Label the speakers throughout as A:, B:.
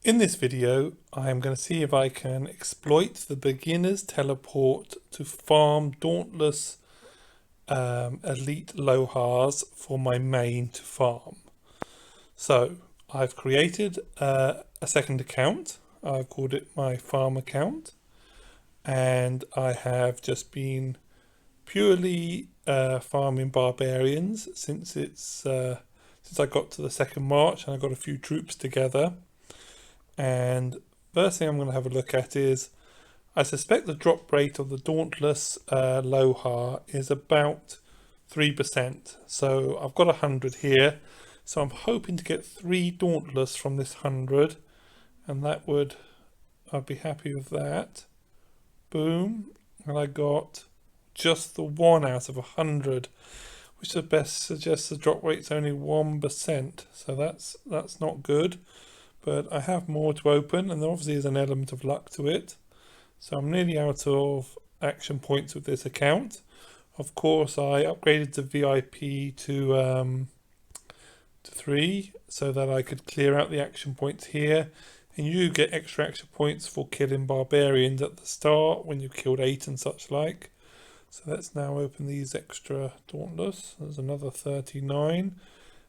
A: In this video, I am going to see if I can exploit the beginner's teleport to farm Dauntless Elite Lohars for my main to farm. So I've created a second account. I've called it my farm account, and I have just been purely farming barbarians since I got to the second march and I got a few troops together. And first thing I'm going to have a look at is, I suspect the drop rate of the Dauntless Lohar is about 3%. So I've got 100 here. So I'm hoping to get 3 Dauntless from this 100. And I'd be happy with that. Boom. And I got just the 1 out of 100, which at best suggests the drop rate's only 1%. So that's not good. But I have more to open, and there obviously is an element of luck to it. So I'm nearly out of action points with this account. Of course, I upgraded the VIP to 3 so that I could clear out the action points here. And you get extra action points for killing barbarians at the start when you killed 8 and such like. So let's now open these extra Dauntless. There's another 39,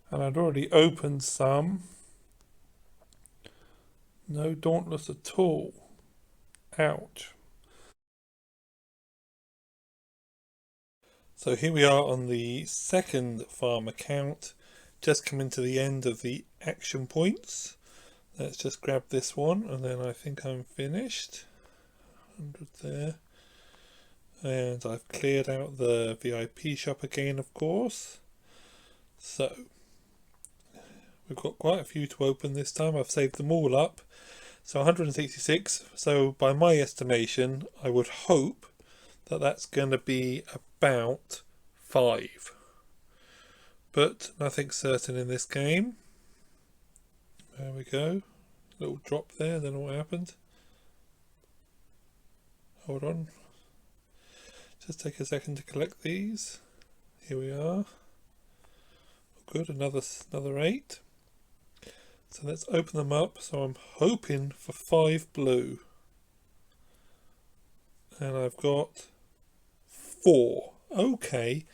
A: and I'd already opened some. No Dauntless at all. Ouch. So here we are on the second farm account, just coming to the end of the action points. Let's just grab this one and then I think I'm finished. 100 there. And I've cleared out the VIP shop again, of course. So we've got quite a few to open this time. I've saved them all up. So 166. So by my estimation, I would hope that that's going to be about 5. But nothing's certain in this game. There we go. Little drop there. Don't know what happened. Hold on. Just take a second to collect these. Here we are. Good. Another 8. So let's open them up. So I'm hoping for 5 blue. And I've got 4. Okay.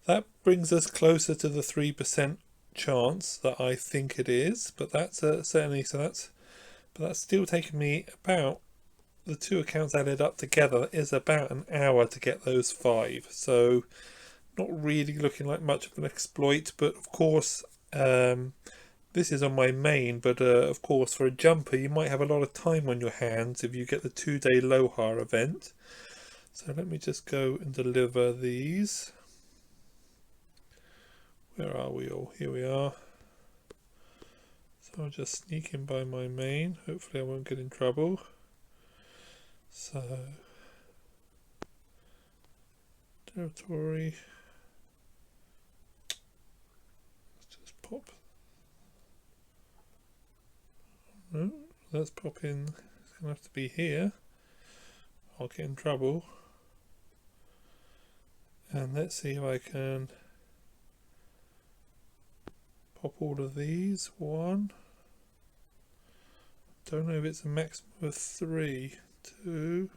A: That brings us closer to the 3% chance that I think it is. But that's certainly, but that's still taking me about, the 2 accounts added up together is about an hour to get those 5. So not really looking like much of an exploit, but of course, this is on my main, but of course for a jumper you might have a lot of time on your hands if you get the 2-day Lohar event. So let me just go and deliver these. Where are we all? Here we are. So I'll just sneak in by my main. Hopefully I won't get in trouble. So territory. Let's just pop. No, let's pop in. It's gonna have to be here. I'll get in trouble. And let's see if I can pop all of these. 1. Don't know if it's a maximum of 3. 2.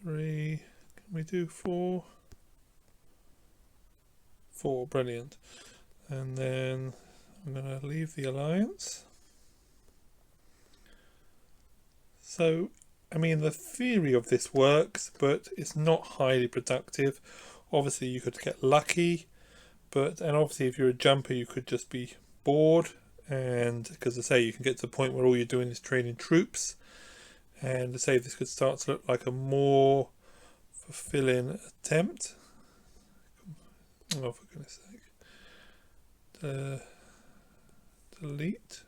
A: 3. Can we do 4? 4, brilliant. And then I'm going to leave the alliance. So, I mean, the theory of this works, but it's not highly productive. Obviously, you could get lucky, and obviously, if you're a jumper, you could just be bored. And because I say, you can get to the point where all you're doing is training troops. And to say, this could start to look like a more fulfilling attempt. Oh, for goodness sake. Delete.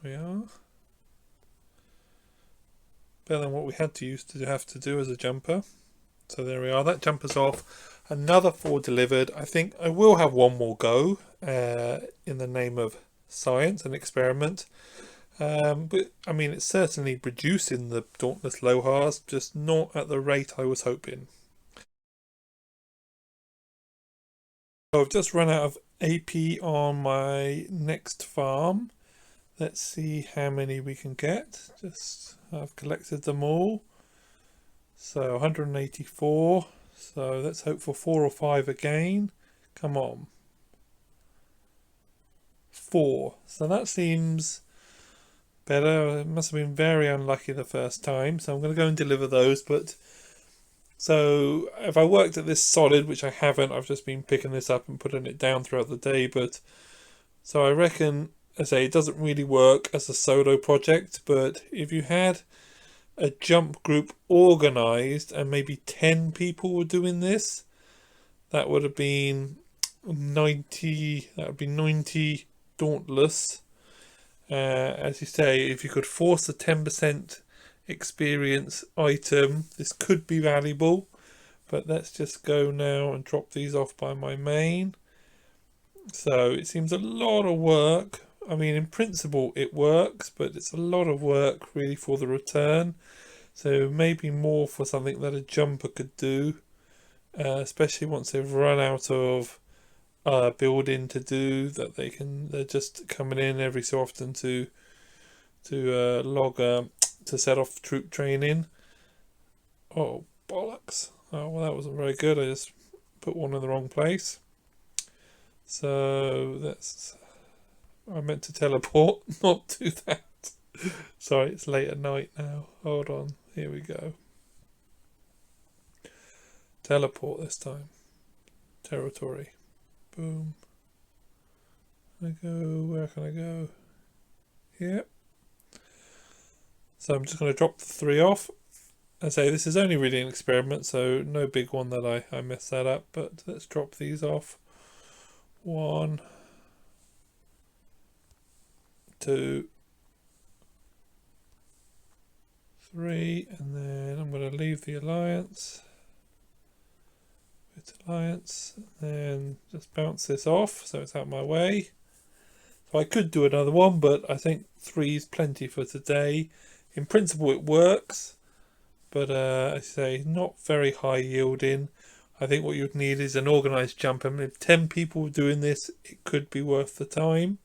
A: There we are. Better than what we had to have to do as a jumper. So there we are. That jumper's off. Another 4 delivered. I think I will have one more go in the name of science and experiment. But I mean, it's certainly reducing the Dauntless Lohars, just not at the rate I was hoping. I've just run out of AP on my next farm. Let's see how many we can get. I've collected them all. So 184. So let's hope for 4 or 5 again. Come on. 4. So that seems better. It must have been very unlucky the first time. So I'm going to go and deliver those. But so if I worked at this solid, which I haven't, I've just been picking this up and putting it down throughout the day. But so I reckon, I say, it doesn't really work as a solo project. But if you had a jump group organized and maybe 10 people were doing this, that would have been 90. That would be 90 Dauntless. As you say, if you could force a 10% experience item, this could be valuable. But let's just go now and drop these off by my main. So it seems a lot of work. I mean, in principle it works, but it's a lot of work really for the return. So maybe more for something that a jumper could do, especially once they've run out of building to do, that they're just coming in every so often to log to set off troop training. Oh bollocks. Oh well, that wasn't very good. I just put one in the wrong place. So I meant to teleport, not do that. Sorry, it's late at night now. Hold on, here we go. Teleport this time. Territory. Boom. Where can I go? Yep. So I'm just going to drop the 3 off. I say this is only really an experiment, so no big one that I messed that up, but let's drop these off. 1, 2, 3, and then I'm going to leave the alliance. With alliance, and then just bounce this off so it's out my way. So I could do another one, but I think 3 is plenty for today. In principle it works, but I say not very high yielding. I think what you'd need is an organised jump. I mean, if 10 people were doing this, it could be worth the time.